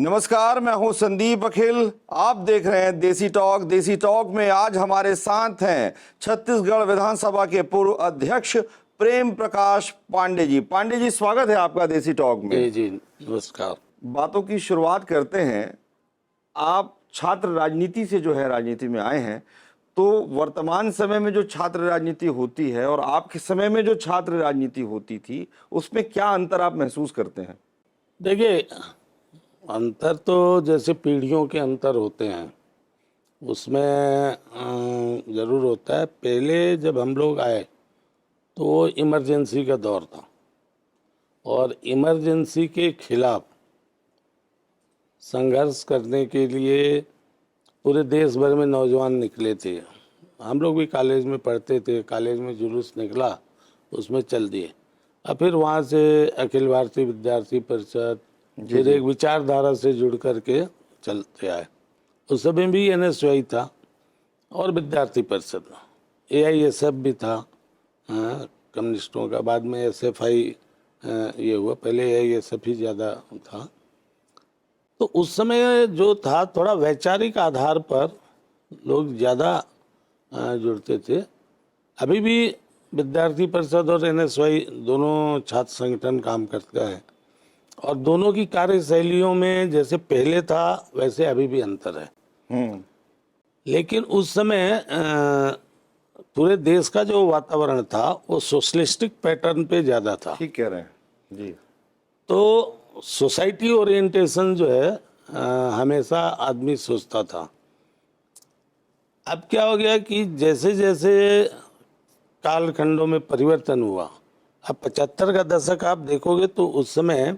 नमस्कार, मैं हूं संदीप अखिल। आप देख रहे हैं देसी टॉक। देसी टॉक में आज हमारे साथ हैं छत्तीसगढ़ विधानसभा के पूर्व अध्यक्ष प्रेम प्रकाश पांडे जी। पांडे जी, स्वागत है आपका देसी टॉक में। जी नमस्कार। बातों की शुरुआत करते हैं। आप छात्र राजनीति से जो है राजनीति में आए हैं, तो वर्तमान समय में जो छात्र राजनीति होती है और आपके समय में जो छात्र राजनीति होती थी, उसमें क्या अंतर आप महसूस करते हैं? देखिए, अंतर तो जैसे पीढ़ियों के अंतर होते हैं उसमें ज़रूर होता है। पहले जब हम लोग आए तो इमरजेंसी का दौर था और इमरजेंसी के खिलाफ संघर्ष करने के लिए पूरे देश भर में नौजवान निकले थे। हम लोग भी कॉलेज में पढ़ते थे, कॉलेज में जुलूस निकला, उसमें चल दिए। और फिर वहाँ से अखिल भारतीय विद्यार्थी परिषद, फिर एक विचारधारा से जुड़ करके चलते आए। उस समय भी NSY था और विद्यार्थी परिषद, AISF भी था कम्युनिस्टों का। बाद में SFI ये हुआ, पहले AISF ही ज़्यादा था। तो उस समय जो था थोड़ा वैचारिक आधार पर लोग ज़्यादा जुड़ते थे। अभी भी विद्यार्थी परिषद और NSY दोनों छात्र संगठन काम करता है और दोनों की कार्यशैलियों में जैसे पहले था वैसे अभी भी अंतर है। लेकिन उस समय पूरे देश का जो वातावरण था वो सोशलिस्टिक पैटर्न पे ज़्यादा था। ठीक कह रहे हैं जी। तो सोसाइटी ओरिएंटेशन जो है हमेशा आदमी सोचता था। अब क्या हो गया कि जैसे जैसे कालखंडों में परिवर्तन हुआ, अब 75 का दशक आप देखोगे तो उस समय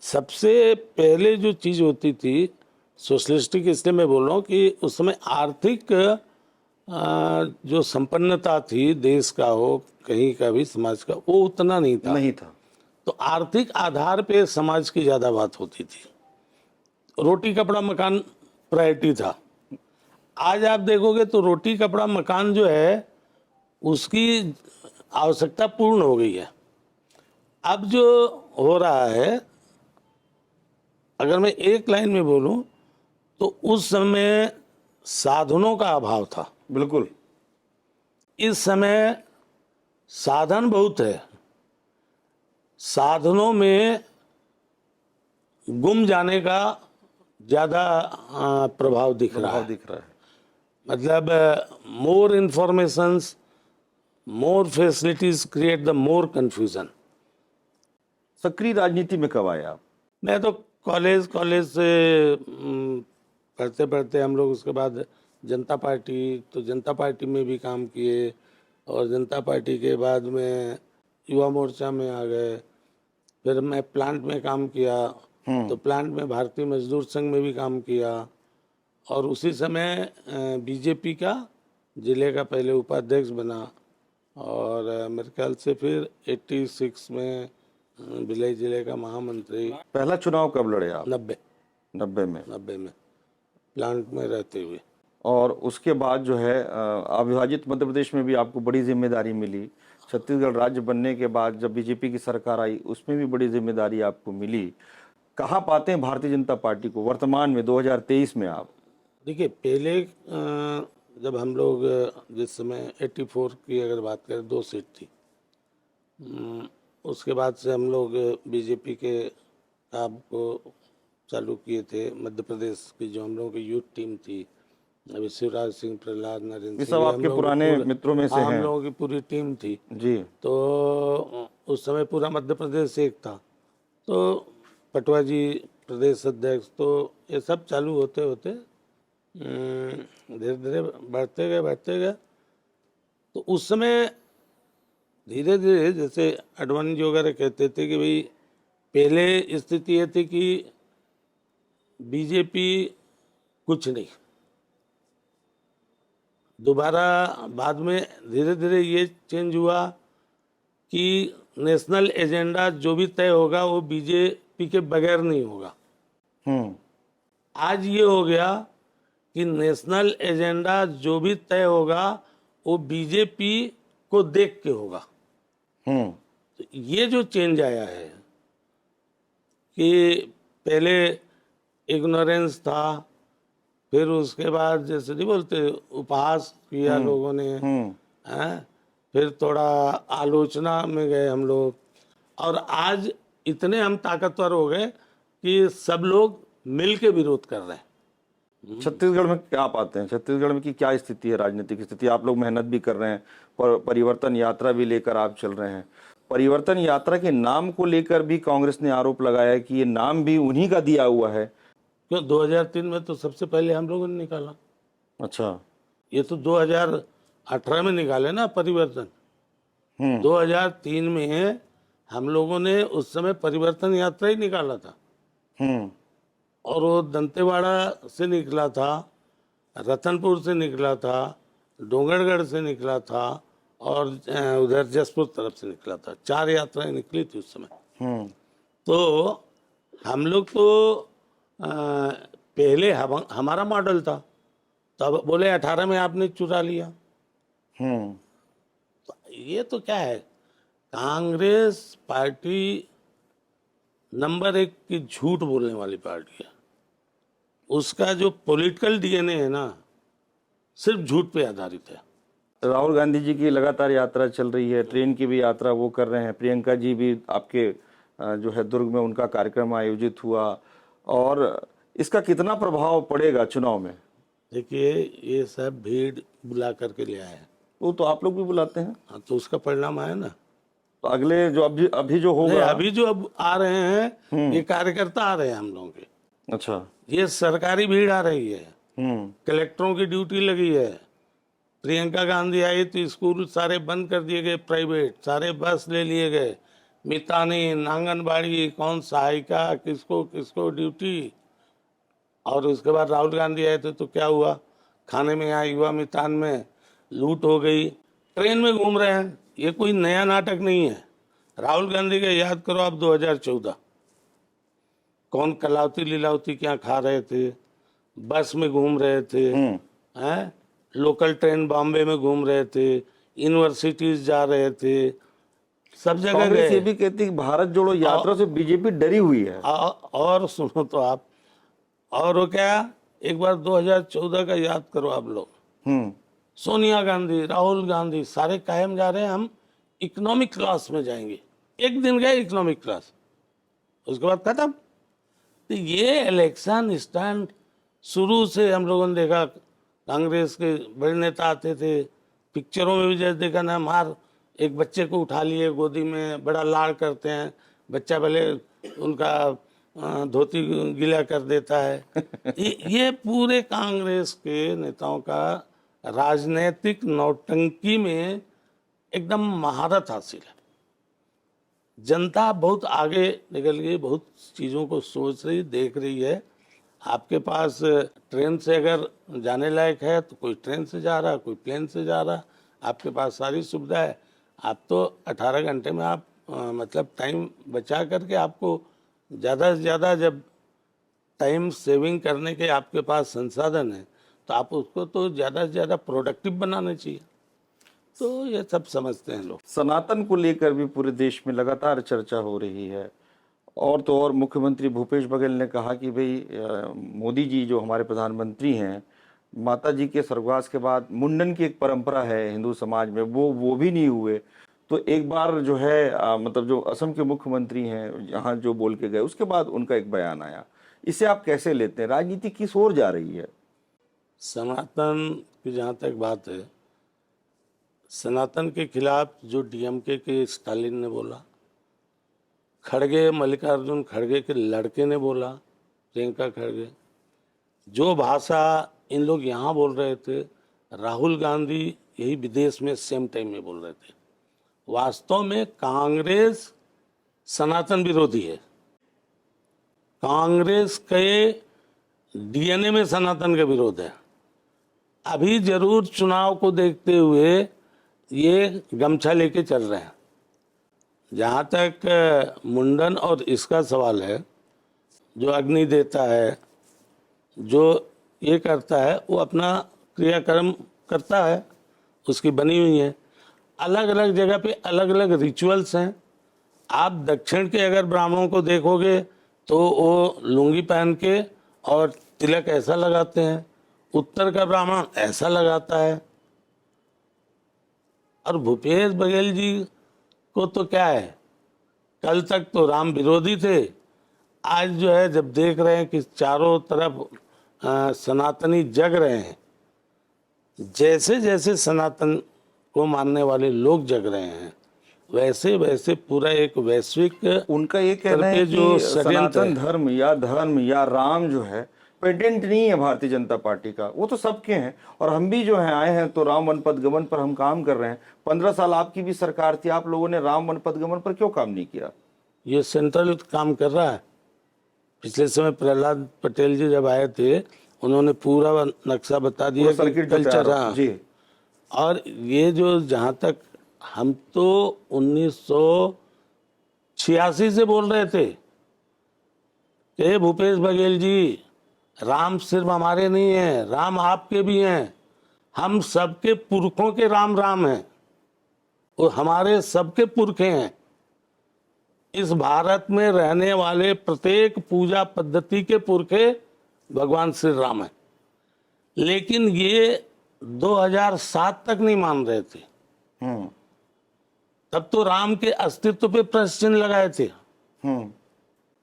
सबसे पहले जो चीज़ होती थी सोशलिस्टिक, इसलिए मैं बोल रहा हूँ कि उस समय आर्थिक जो संपन्नता थी देश का हो कहीं का भी समाज का, वो उतना नहीं था। तो आर्थिक आधार पे समाज की ज़्यादा बात होती थी। रोटी कपड़ा मकान प्रायोरिटी था। आज आप देखोगे तो रोटी कपड़ा मकान जो है उसकी आवश्यकता पूर्ण हो गई है। अब जो हो रहा है, अगर मैं एक लाइन में बोलूं तो उस समय साधनों का अभाव था। बिल्कुल। इस समय साधन बहुत है, साधनों में गुम जाने का ज़्यादा प्रभाव दिख रहा है। मतलब more informations, more facilities create the more confusion. सक्रिय राजनीति में कब आए आप? मैं तो कॉलेज से पढ़ते पढ़ते हम लोग उसके बाद जनता पार्टी में भी काम किए और जनता पार्टी के बाद में युवा मोर्चा में आ गए। फिर मैं प्लांट में काम किया तो प्लांट में भारतीय मजदूर संघ में भी काम किया और उसी समय बीजेपी का जिले का पहले उपाध्यक्ष बना और मेरे ख्याल से फिर 86 में भिलाई जिले का महामंत्री। पहला चुनाव कब लड़े आप? 90 में प्लांट में रहते हुए। और उसके बाद जो है अविभाजित मध्य प्रदेश में भी आपको बड़ी जिम्मेदारी मिली। छत्तीसगढ़ राज्य बनने के बाद जब बीजेपी की सरकार आई उसमें भी बड़ी जिम्मेदारी आपको मिली। कहाँ पाते हैं भारतीय जनता पार्टी को वर्तमान में 2023 में आप? देखिए, पहले जब हम लोग जिस समय 84 की अगर बात करें 2 सीट थी, उसके बाद से हम लोग बीजेपी के काम को चालू किए थे। मध्य प्रदेश की जो हम लोगों की यूथ टीम थी, अभी शिवराज सिंह, प्रहलाद, नरेंद्र सिंह, आपके पुराने मित्रों में से हैं। हम लोगों की पूरी टीम थी जी। तो उस समय पूरा मध्य प्रदेश एक था। तो पटवा जी प्रदेश अध्यक्ष, तो ये सब चालू होते होते धीरे धीरे बढ़ते गए। तो उस समय धीरे धीरे जैसे अडवाणी जी वगैरह कहते थे कि भाई पहले स्थिति ये थी कि बीजेपी कुछ नहीं, दोबारा बाद में धीरे धीरे ये चेंज हुआ कि नेशनल एजेंडा जो भी तय होगा वो बीजेपी के बगैर नहीं होगा। आज ये हो गया कि नेशनल एजेंडा जो भी तय होगा वो बीजेपी को देख के होगा। तो ये जो चेंज आया है कि पहले इग्नोरेंस था, फिर उसके बाद जैसे नहीं बोलते उपहास किया लोगों ने, हैं, फिर थोड़ा आलोचना में गए हम लोग, और आज इतने हम ताकतवर हो गए कि सब लोग मिल के विरोध कर रहे हैं। छत्तीसगढ़ में क्या पाते हैं, छत्तीसगढ़ में की क्या स्थिति है, राजनीतिक स्थिति? आप लोग मेहनत भी कर रहे हैं, परिवर्तन यात्रा भी लेकर आप चल रहे हैं। परिवर्तन यात्रा के नाम को लेकर भी कांग्रेस ने आरोप लगाया है कि ये नाम भी उन्हीं का दिया हुआ है। क्यों, 2003 में तो सबसे पहले हम लोगों ने निकाला। अच्छा। ये तो 2018 में निकाले ना परिवर्तन। 2003 में हम लोगों ने उस समय परिवर्तन यात्रा ही निकाला था, और वो दंतेवाड़ा से निकला था, रतनपुर से निकला था, डोंगरगढ़ से निकला था, और उधर जसपुर तरफ से निकला था। 4 यात्राएं निकली थी उस समय। तो हम लोग तो पहले हमारा मॉडल था, तब बोले 18 में आपने चुरा लिया। तो ये तो क्या है, कांग्रेस पार्टी नंबर 1 की झूठ बोलने वाली पार्टी है। उसका जो पॉलिटिकल डीएनए है ना, सिर्फ झूठ पे आधारित है। राहुल गांधी जी की लगातार यात्रा चल रही है, ट्रेन की भी यात्रा वो कर रहे हैं। प्रियंका जी भी आपके जो है दुर्ग में उनका कार्यक्रम आयोजित हुआ, और इसका कितना प्रभाव पड़ेगा चुनाव में? देखिए, ये सब भीड़ बुला करके ले आए हैं। वो तो आप लोग भी बुलाते हैं। हाँ, तो उसका परिणाम आया ना। तो अगले जो अभी जो नहीं, होगा, अभी जो अब आ रहे हैं ये कार्यकर्ता आ रहे हैं हम लोगों के। अच्छा। ये सरकारी भीड़ आ रही है, कलेक्टरों की ड्यूटी लगी है। प्रियंका गांधी आई तो स्कूल सारे बंद कर दिए गए, प्राइवेट सारे बस ले लिए गए, मितानी, आंगनबाड़ी, कौन सहायिका, किसको किसको ड्यूटी। और उसके बाद राहुल गांधी आए थे तो क्या हुआ, खाने में यहाँ युवा मितान में लूट हो गई। ट्रेन में घूम रहे हैं, ये कोई नया नाटक नहीं है। राहुल गांधी का याद करो आप 2014, कौन कलावती लीलावती क्या खा रहे थे, बस में घूम रहे थे, हैं, लोकल ट्रेन बॉम्बे में घूम रहे थे, यूनिवर्सिटीज जा रहे थे, सब जगह कांग्रेस ये गए। भी कहती है कि भारत जोड़ो यात्रा से बीजेपी डरी हुई है। और सुनो तो आप, और वो क्या, एक बार 2014 का याद करो आप लोग। सोनिया गांधी, राहुल गांधी सारे कायम जा रहे हैं हम इकोनॉमिक क्लास में जाएंगे। एक दिन गए इकोनॉमिक क्लास, उसके बाद खत्म। तो ये इलेक्शन स्टैंड शुरू से हम लोगों ने देखा। कांग्रेस के बड़े नेता आते थे, पिक्चरों में भी जैसे देखा ना, मार एक बच्चे को उठा लिए गोदी में, बड़ा लाड़ करते हैं, बच्चा भले उनका धोती गीला कर देता है। ये पूरे कांग्रेस के नेताओं का राजनीतिक नौटंकी में एकदम महारत हासिल है। जनता बहुत आगे निकल गई, बहुत चीज़ों को सोच रही, देख रही है। आपके पास ट्रेन से अगर जाने लायक है तो कोई ट्रेन से जा रहा, कोई प्लेन से जा रहा, आपके पास सारी सुविधा है। आप तो 18 घंटे में आप मतलब टाइम बचा करके, आपको ज़्यादा से ज़्यादा जब टाइम सेविंग करने के आपके पास संसाधन है तो आप उसको तो ज़्यादा से ज़्यादा प्रोडक्टिव बनाना चाहिए। तो ये सब समझते हैं लोग। सनातन को लेकर भी पूरे देश में लगातार चर्चा हो रही है, और तो और मुख्यमंत्री भूपेश बघेल ने कहा कि भाई मोदी जी जो हमारे प्रधानमंत्री हैं, माता जी के स्वर्गवास के बाद मुंडन की एक परंपरा है हिंदू समाज में, वो भी नहीं हुए। तो एक बार जो है मतलब जो असम के मुख्यमंत्री हैं यहाँ जो बोल के गए, उसके बाद उनका एक बयान आया। इसे आप कैसे लेते हैं? राजनीति किस ओर जा रही है? सनातन की जहाँ तक बात है, सनातन के खिलाफ जो डीएमके के स्टालिन ने बोला, खड़गे मल्लिकार्जुन खड़गे के लड़के ने बोला, प्रियंका खड़गे, जो भाषा इन लोग यहाँ बोल रहे थे, राहुल गांधी यही विदेश में सेम टाइम में बोल रहे थे। वास्तव में कांग्रेस सनातन विरोधी है। कांग्रेस के डीएनए में सनातन का विरोध है। अभी जरूर चुनाव को देखते हुए ये गमछा लेके चल रहे हैं। जहाँ तक मुंडन और इसका सवाल है, जो अग्नि देता है, जो ये करता है, वो अपना क्रियाक्रम करता है, उसकी बनी हुई है। अलग अलग जगह पे अलग अलग रिचुअल्स हैं। आप दक्षिण के अगर ब्राह्मणों को देखोगे तो वो लुंगी पहन के और तिलक ऐसा लगाते हैं, उत्तर का ब्राह्मण ऐसा लगाता है। और भूपेश बघेल जी को तो क्या है, कल तक तो राम विरोधी थे, आज जो है जब देख रहे हैं कि चारों तरफ सनातनी जग रहे हैं, जैसे जैसे सनातन को मानने वाले लोग जग रहे हैं, वैसे वैसे पूरा एक वैश्विक उनका ये कहना है तरफे जो कि षड्यंत्र सनातन है, धर्म या राम जो है पेटेंट नहीं है भारतीय जनता पार्टी का, वो तो सबके हैं। और हम भी जो है आए हैं तो राम वन पदगमन पर हम काम कर रहे हैं। 15 साल आपकी भी सरकार थी, आप लोगों ने राम वन पदगमन पर क्यों काम नहीं किया? ये सेंट्रल काम कर रहा है। पिछले समय प्रहलाद पटेल जी जब आए थे, उन्होंने पूरा नक्शा बता दिया पूरा सर्किट जो कल्चर। तैयार हो- हाँ, जी और ये जो जहाँ तक हम तो 1986 से बोल रहे थे कि भूपेश बघेल जी, राम सिर्फ हमारे नहीं है, राम आपके भी हैं, हम सबके पुरखों के राम राम हैं, वो हमारे सबके पुरखे हैं। इस भारत में रहने वाले प्रत्येक पूजा पद्धति के पुरखे भगवान श्री राम हैं। लेकिन ये 2007 तक नहीं मान रहे थे, हम्म तब तो राम के अस्तित्व पे प्रश्न चिन्ह लगाए थे। हम्म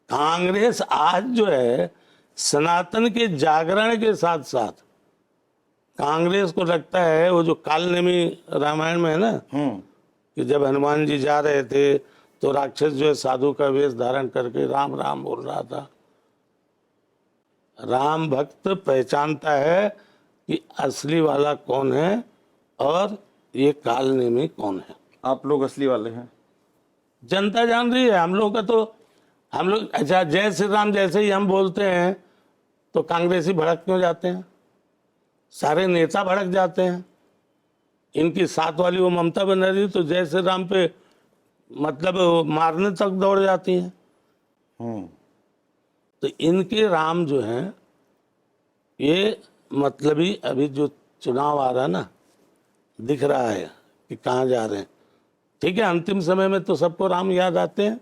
कांग्रेस आज जो है सनातन के जागरण के साथ साथ, कांग्रेस को लगता है वो जो कालनेमी रामायण में है ना, कि जब हनुमान जी जा रहे थे तो राक्षस जो है साधु का वेश धारण करके राम राम बोल रहा था। राम भक्त पहचानता है कि असली वाला कौन है और ये कालनेमी कौन है। आप लोग असली वाले हैं। जनता जान रही है। हम लोग का तो, हम लोग अच्छा जय श्री राम जैसे ही हम बोलते हैं तो कांग्रेसी भड़क क्यों जाते हैं, सारे नेता भड़क जाते हैं। इनकी साथ वाली वो ममता बनर्जी तो जय श्री राम पे मतलब मारने तक दौड़ जाती हैं। हम्म तो इनके राम जो हैं ये मतलबी, अभी जो चुनाव आ रहा है ना, दिख रहा है कि कहाँ जा रहे हैं। ठीक है, अंतिम समय में तो सबको राम याद आते हैं,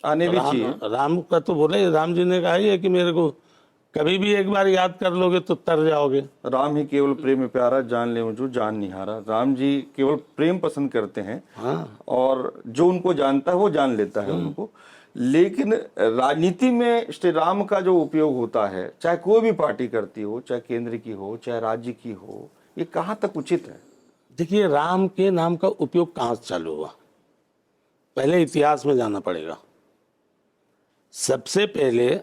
आने भी चाहिए। राम का तो बोले, राम जी ने कहा ही है कि मेरे को कभी भी एक बार याद कर लोगे तो तर जाओगे। राम ही केवल प्रेम प्यारा, जान ले जो जान निहारा। राम जी केवल प्रेम पसंद करते हैं, हाँ, और जो उनको जानता है वो जान लेता है उनको। लेकिन राजनीति में श्री राम का जो उपयोग होता है, चाहे कोई भी पार्टी करती हो, चाहे केंद्र की हो चाहे राज्य की हो, ये कहाँ तक उचित है? देखिए राम के नाम का उपयोग कहाँ से चालू हुआ, पहले इतिहास में जाना पड़ेगा। सबसे पहले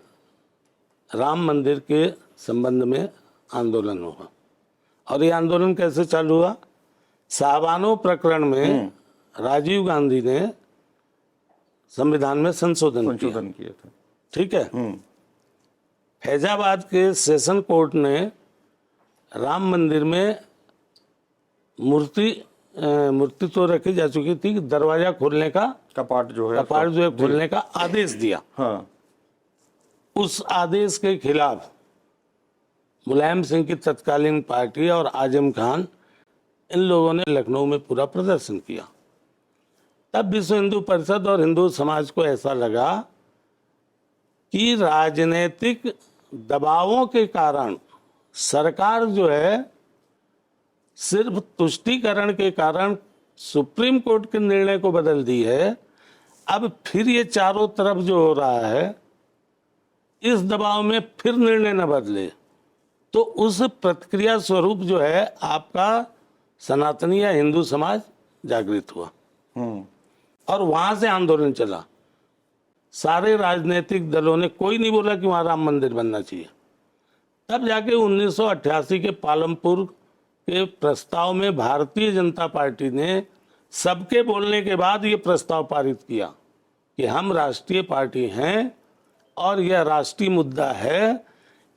राम मंदिर के संबंध में आंदोलन हुआ, और ये आंदोलन कैसे चालू हुआ? साहबानो प्रकरण में राजीव गांधी ने संविधान में संशोधन किया था। ठीक है, फैजाबाद के सेशन कोर्ट ने राम मंदिर में मूर्ति तो रखी जा चुकी थी, दरवाजा खोलने का, कपाट जो है खोलने का आदेश दिया। हाँ, उस आदेश के खिलाफ मुलायम सिंह की तत्कालीन पार्टी और आजम खान, इन लोगों ने लखनऊ में पूरा प्रदर्शन किया। तब विश्व हिंदू परिषद और हिंदू समाज को ऐसा लगा कि राजनीतिक दबावों के कारण सरकार जो है सिर्फ तुष्टीकरण के कारण सुप्रीम कोर्ट के निर्णय को बदल दी है। अब फिर ये चारों तरफ जो हो रहा है, इस दबाव में फिर निर्णय न बदले, तो उस प्रतिक्रिया स्वरूप जो है आपका सनातनी या हिंदू समाज जागृत हुआ, और वहां से आंदोलन चला। सारे राजनीतिक दलों ने, कोई नहीं बोला कि वहां राम मंदिर बनना चाहिए। तब जाके 1988 के पालमपुर के प्रस्ताव में भारतीय जनता पार्टी ने सबके बोलने के बाद ये प्रस्ताव पारित किया कि हम राष्ट्रीय पार्टी हैं और यह राष्ट्रीय मुद्दा है,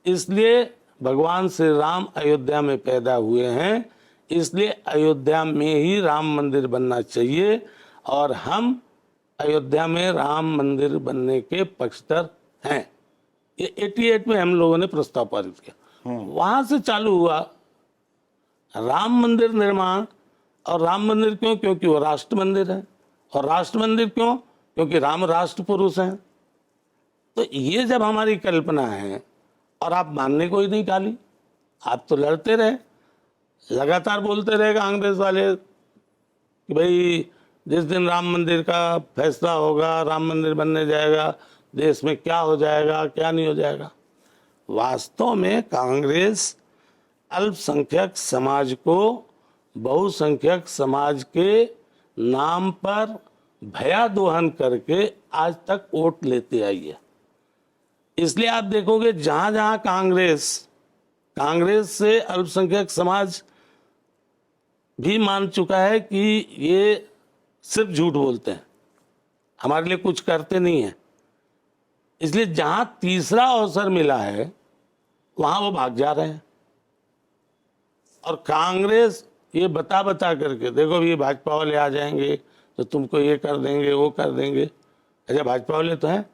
इसलिए भगवान श्री राम अयोध्या में पैदा हुए हैं, इसलिए अयोध्या में ही राम मंदिर बनना चाहिए, और हम अयोध्या में राम मंदिर बनने के पक्षधर हैं। ये 88 में हम लोगों ने प्रस्ताव पारित किया। वहां से चालू हुआ राम मंदिर निर्माण। और राम मंदिर क्यों? क्योंकि वो राष्ट्र मंदिर है। और राष्ट्र मंदिर क्यों? क्योंकि राम राष्ट्र पुरुष हैं। तो ये जब हमारी कल्पना है और आप मानने को ही नहीं टाली। आप तो लड़ते रहे, लगातार बोलते रहे कांग्रेस वाले कि भाई जिस दिन राम मंदिर का फैसला होगा, राम मंदिर बनने जाएगा, देश में क्या हो जाएगा क्या नहीं हो जाएगा। वास्तव में कांग्रेस अल्पसंख्यक समाज को बहुसंख्यक समाज के नाम पर भया दोहन करके आज तक वोट लेते आई है। इसलिए आप देखोगे जहां जहां कांग्रेस से अल्पसंख्यक समाज भी मान चुका है कि ये सिर्फ झूठ बोलते हैं, हमारे लिए कुछ करते नहीं है। इसलिए जहां तीसरा अवसर मिला है वहां वो भाग जा रहे हैं। और कांग्रेस ये बता करके, देखो ये भाजपा वाले आ जाएंगे तो तुमको ये कर देंगे वो कर देंगे। अच्छा, भाजपा वाले तो हैं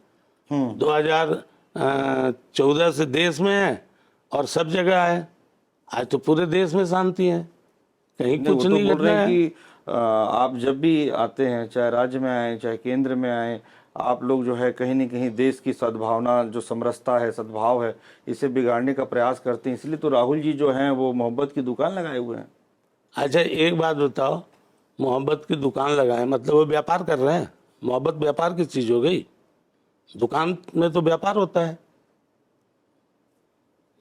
2014 से देश में है और सब जगह है। आज तो पूरे देश में शांति है, कहीं कुछ नहीं बोल घट रहे रहा हैं है। कि आप जब भी आते हैं, चाहे राज्य में आए चाहे केंद्र में आए, आप लोग जो है कहीं न कहीं देश की सद्भावना, जो समरसता है, सद्भाव है, इसे बिगाड़ने का प्रयास करते हैं। इसलिए तो राहुल जी जो हैं वो मोहब्बत की दुकान लगाए हुए हैं। अच्छा, एक बात बताओ, मोहब्बत की दुकान लगाए मतलब वो व्यापार कर रहे हैं? मोहब्बत व्यापार की चीज हो गई? दुकान में तो व्यापार होता है।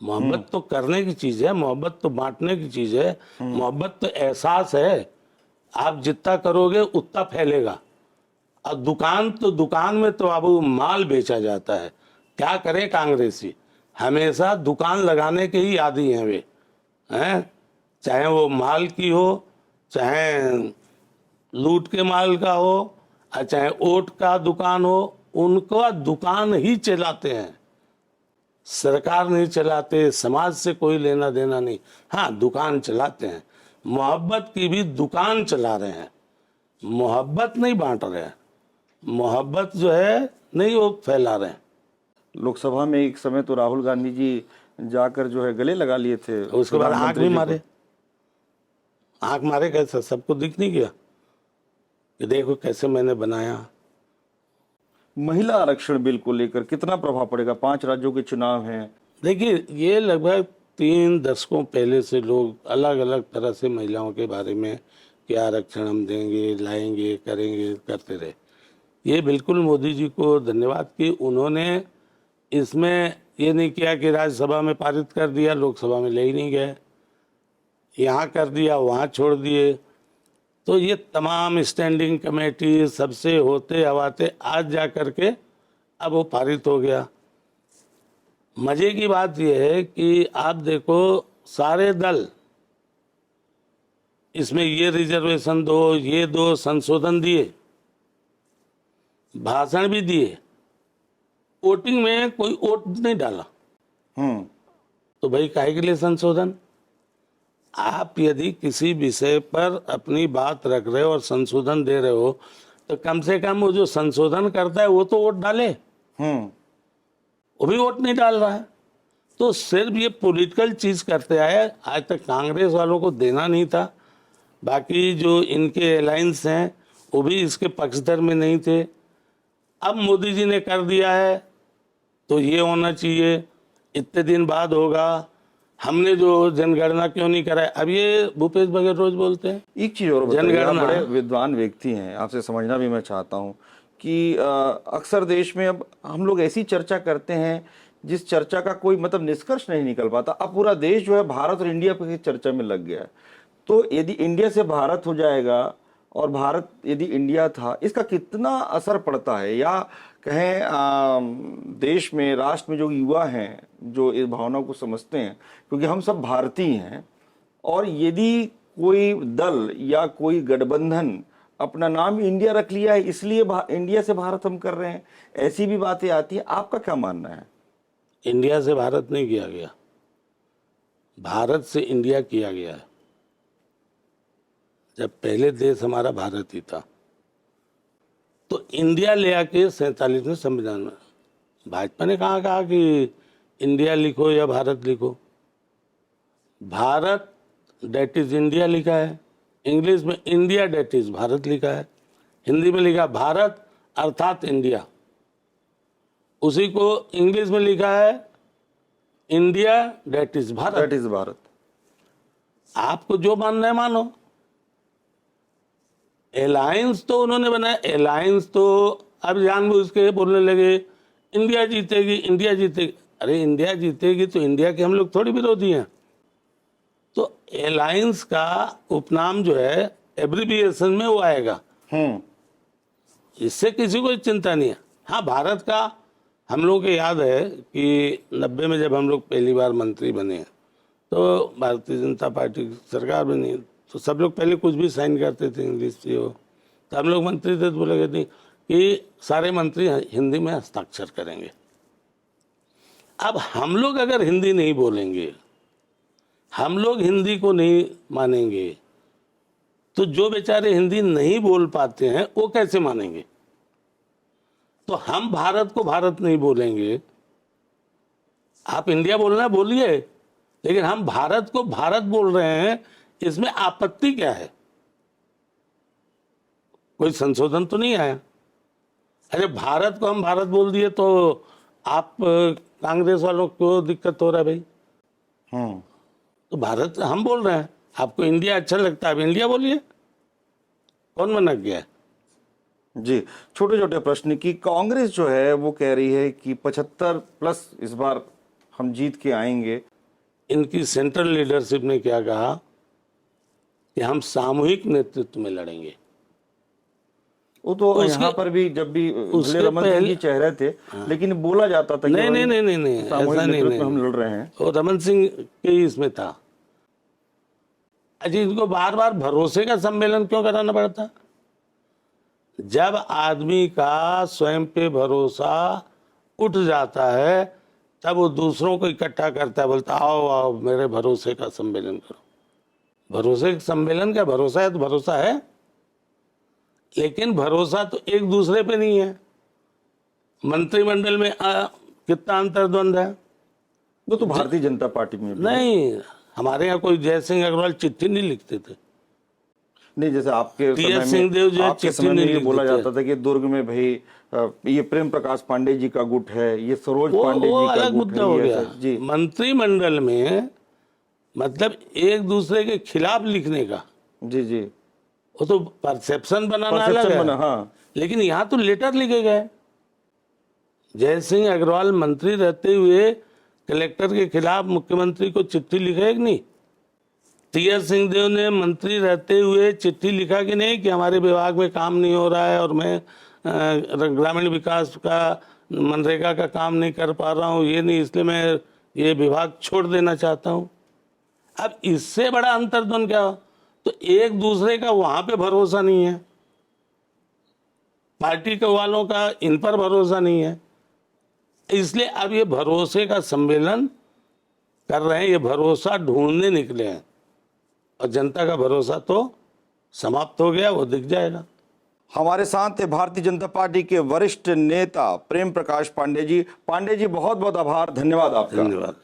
मोहब्बत तो करने की चीज है, मोहब्बत तो बांटने की चीज है, मोहब्बत तो एहसास है। आप जितना करोगे उतना फैलेगा। और दुकान में तो अब माल बेचा जाता है। क्या करें कांग्रेसी, हमेशा दुकान लगाने के ही आदी हैं वे, हैं? चाहे वो माल की हो, चाहे लूट के माल का हो, और चाहे ओट का दुकान हो, उनका दुकान ही चलाते हैं। सरकार नहीं चलाते, समाज से कोई लेना देना नहीं। हाँ, दुकान चलाते हैं, मोहब्बत की भी दुकान चला रहे हैं। मोहब्बत नहीं बांट रहे हैं, मोहब्बत जो है नहीं वो फैला रहे हैं। लोकसभा में एक समय तो राहुल गांधी जी जाकर जो है गले लगा लिए थे, उसके बाद आंख प्रधानमंत्री भी जी को। मारे। आंख मारे कैसे? सबको दिख नहीं गया कि देखो कैसे मैंने बनाया। महिला आरक्षण बिल को लेकर कितना प्रभाव पड़ेगा? 5 राज्यों के चुनाव हैं। देखिए, ये लगभग 3 दशकों पहले से लोग अलग अलग तरह से महिलाओं के बारे में कि आरक्षण हम देंगे, लाएंगे, करेंगे, करते रहे। ये बिल्कुल मोदी जी को धन्यवाद कि उन्होंने इसमें ये नहीं किया कि राज्यसभा में पारित कर दिया, लोकसभा में ले ही नहीं गए, यहाँ कर दिया वहाँ छोड़ दिए। तो ये तमाम स्टैंडिंग कमेटी सबसे होते हवाते आज जा कर के अब वो पारित हो गया। मजे की बात यह है कि आप देखो, सारे दल इसमें ये रिजर्वेशन दो, ये दो, संशोधन दिए, भाषण भी दिए, वोटिंग में कोई वोट नहीं डाला। तो भाई काहे के लिए संशोधन? आप यदि किसी विषय पर अपनी बात रख रहे हो और संशोधन दे रहे हो तो कम से कम वो जो संशोधन करता है वो तो वोट डाले। वो भी वोट नहीं डाल रहा है। तो सिर्फ ये पॉलिटिकल चीज करते आए। आज तक कांग्रेस वालों को देना नहीं था, बाकी जो इनके अलायंस हैं वो भी इसके पक्षधर में नहीं थे। अब मोदी जी ने कर दिया है तो ये होना चाहिए, इतने दिन बाद होगा। हमने जो जनगणना क्यों नहीं कराया? अब ये भूपेश बघेल रोज बोलते हैं। एक चीज और बताइए, आप जनगणना, बड़े विद्वान व्यक्ति हैं, आपसे समझना भी मैं चाहता हूं कि अक्सर देश में अब हम लोग ऐसी चर्चा करते हैं जिस चर्चा का कोई मतलब निष्कर्ष नहीं निकल पाता। अब पूरा देश जो है भारत और इंडिया की चर्चा में लग गया है। तो यदि इंडिया से भारत हो जाएगा और भारत यदि इंडिया था, इसका कितना असर पड़ता है? या कहें देश में, राष्ट्र में जो युवा हैं जो इस भावना को समझते हैं, क्योंकि हम सब भारतीय हैं, और यदि कोई दल या कोई गठबंधन अपना नाम इंडिया रख लिया है इसलिए इंडिया से भारत हम कर रहे हैं, ऐसी भी बातें आती हैं। आपका क्या मानना है? इंडिया से भारत नहीं किया गया, भारत से इंडिया किया गया है। जब पहले देश हमारा भारत ही था तो इंडिया ले आके 47वें संविधान में भाजपा ने कहा कि इंडिया लिखो या भारत लिखो। भारत डेट इज इंडिया लिखा है, इंग्लिश में इंडिया डेट इज भारत लिखा है, हिंदी में लिखा भारत अर्थात इंडिया। उसी को इंग्लिश में लिखा है India that is Bharat. That is Bharat. आपको जो मानना है मानो। अलायंस तो उन्होंने बनाया, अलायंस तो अब जानबूझ के बोलने लगे इंडिया जीतेगी, इंडिया जीतेगी। अरे इंडिया जीतेगी तो इंडिया के हम लोग थोड़ी विरोधी हैं। तो अलायंस का उपनाम जो है एब्रिविएशन में वो आएगा, इससे किसी को चिंता नहीं है। हाँ, भारत का हम लोग को याद है कि 90 में जब हम लोग पहली बार मंत्री बने तो भारतीय जनता पार्टी की सरकार बनी, तो सब लोग पहले कुछ भी साइन करते थे इंग्लिश से हो, तो हम लोग मंत्री थे तो बोले नहीं कि सारे मंत्री हिंदी में हस्ताक्षर करेंगे। अब हम लोग अगर हिंदी नहीं बोलेंगे, हम लोग हिंदी को नहीं मानेंगे, तो जो बेचारे हिंदी नहीं बोल पाते हैं वो कैसे मानेंगे? तो हम भारत को भारत नहीं बोलेंगे। आप इंडिया बोलना बोलिए, लेकिन हम भारत को भारत बोल रहे हैं, इसमें आपत्ति क्या है? कोई संशोधन तो नहीं आया। अरे भारत को हम भारत बोल दिए तो आप कांग्रेस वालों को दिक्कत हो रहा है भाई। तो भारत हम बोल रहे हैं, आपको इंडिया अच्छा लगता है, आप इंडिया बोलिए, कौन मना किया है? जी, छोटे छोटे प्रश्न की कांग्रेस जो है वो कह रही है कि 75+ इस बार हम जीत के आएंगे। इनकी सेंट्रल लीडरशिप ने क्या कहा कि हम सामूहिक नेतृत्व में लड़ेंगे। वो तो यहाँ पर भी जब भी रमन सिंह जी चेहरे थे, लेकिन बोला जाता था कि नहीं नहीं नहीं नहीं नहीं सामूहिक ऐसा नहीं, नेतृत्व नहीं में हम लड़ रहे हैं। वो रमन सिंह के ही इसमें था। अच्छा, इनको बार बार भरोसे का सम्मेलन क्यों कराना पड़ता? जब आदमी का स्वयं पे भरोसा उठ जाता है तब वो दूसरों को इकट्ठा करता है, बोलता आओ आओ मेरे भरोसे का सम्मेलन करो। भरोसे का सम्मेलन क्या, भरोसा है तो भरोसा है, लेकिन भरोसा तो एक दूसरे पे नहीं है। मंत्रिमंडल में कितना अंतर्द्वंद है। वो तो भारतीय जनता पार्टी में भी नहीं, हमारे यहाँ कोई जय सिंह अग्रवाल चिट्ठी नहीं लिखते थे। नहीं, जैसे आपके समय में ये बोला जाता था कि दुर्ग में भाई ये प्रेम प्रकाश पांडे जी का गुट है, ये सरोज पांडे जी का अलग गुट मुद्दा है, हो ये गया। जी मंत्रिमंडल में मतलब एक दूसरे के खिलाफ लिखने का, जी जी वो तो परसेप्शन बनाना अलग परसेप्शन है। बना, हाँ। लेकिन यहाँ तो लेटर लिखे गए। जय सिंह अग्रवाल मंत्री रहते हुए कलेक्टर के खिलाफ मुख्यमंत्री को चिट्ठी लिखे कि नहीं? टीएस सिंहदेव ने मंत्री रहते हुए चिट्ठी लिखा कि नहीं कि हमारे विभाग में काम नहीं हो रहा है और मैं ग्रामीण विकास का मनरेगा का काम नहीं कर पा रहा हूँ, ये नहीं, इसलिए मैं ये विभाग छोड़ देना चाहता हूँ। अब इससे बड़ा अंतर्द्वंद क्या हो? तो एक दूसरे का वहां पे भरोसा नहीं है, पार्टी के वालों का इन पर भरोसा नहीं है, इसलिए अब ये भरोसे का सम्मेलन कर रहे हैं, ये भरोसा ढूंढने निकले हैं। और जनता का भरोसा तो समाप्त हो गया, वो दिख जाएगा। हमारे साथ थे भारतीय जनता पार्टी के वरिष्ठ नेता प्रेम प्रकाश पांडे जी। पांडे जी, बहुत बहुत आभार, धन्यवाद आपका। धन्यवाद।